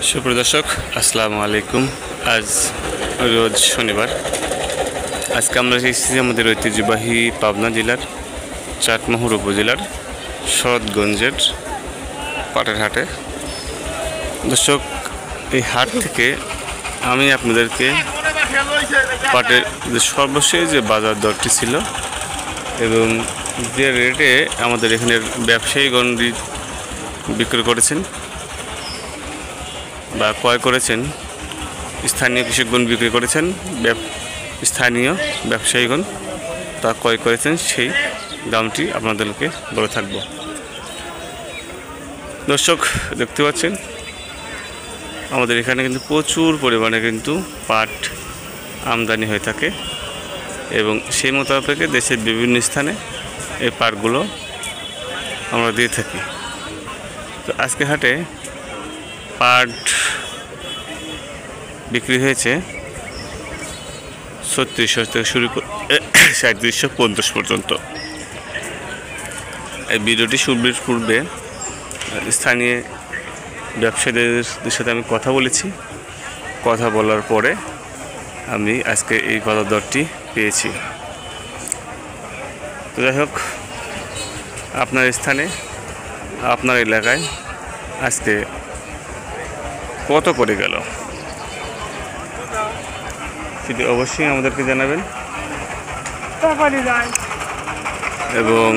সুপ্রিয় দর্শক, আসসালামু আলাইকুম। আজ রোজ শনিবার। আজকে আমরা এসেছি আমাদের ঐতিহ্যবাহী পাবনা জেলার চাটমোহর উপজেলার শরৎগঞ্জের পাটের হাটে। দর্শক, এই হাট থেকে আমি আপনাদেরকে পাটের যে সর্বশেষ যে বাজার দরটি ছিল এবং যে রেটে আমাদের এখানের ব্যবসায়ীগণ বিক্রি করেছেন বা ক্রয় করেছেন, স্থানীয় কৃষকগণ বিক্রি করেছেন, স্থানীয় ব্যবসায়ীগণ তা ক্রয় করেছেন, সেই দামটি আপনাদেরকে বলে থাকব। দর্শক, দেখতে পাচ্ছেন আমাদের এখানে কিন্তু প্রচুর পরিমাণে কিন্তু পাট আমদানি হয়ে থাকে এবং সেই মোতাবেকে দেশের বিভিন্ন স্থানে এই পাটগুলো আমরা দিয়ে থাকি। তো আজকে হাটে পাট বিক্রি হয়েছে 3600 থেকে শুরু করে 3750 পর্যন্ত। এই ভিডিওটি শুরুর পূর্বে স্থানীয় ব্যবসায়ীদের সাথে আমি কথা বলেছি। কথা বলার পরে আমি আজকে এই বাজার দরটি পেয়েছি। তো যাই হোক, আপনার স্থানে, আপনার এলাকায় আজকে কত করে গেল সেটি অবশ্যই আমাদেরকে জানাবেন এবং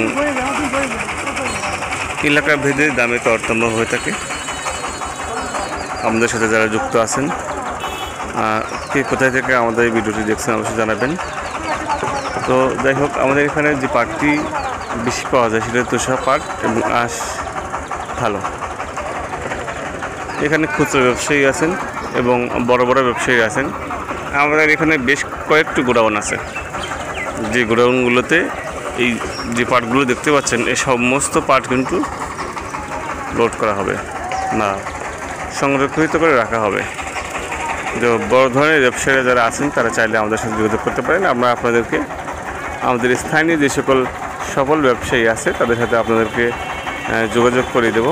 এলাকা ভেদে দামে তারতম্য হয়ে থাকে। আমাদের সাথে যারা যুক্ত আছেন, কে কোথায় থেকে আমাদের এই ভিডিওটি দেখছেন অবশ্যই জানাবেন। তো যাই হোক, আমাদের এখানে যে পাটটি বেশি পাওয়া যায় সেটা তোষা পাট এবং আঁশ ভালো। এখানে খুচরো ব্যবসায়ী আছেন এবং বড় বড় ব্যবসায়ী আছেন। আমাদের এখানে বেশ কয়েকটি গোডাউন আছে, যে গোডাউনগুলোতে এই যে পাটগুলো দেখতে পাচ্ছেন এই সমস্ত পাট কিন্তু লোড করা হবে না, সংরক্ষিত করে রাখা হবে। তো বড় ধরনের ব্যবসায়ীরা যারা আছেন তারা চাইলে আমাদের সাথে যোগাযোগ করতে পারেন। আমরা আপনাদেরকে আমাদের স্থানীয় যে সকল সফল ব্যবসায়ী আছে তাদের সাথে আপনাদেরকে যোগাযোগ করে দেব।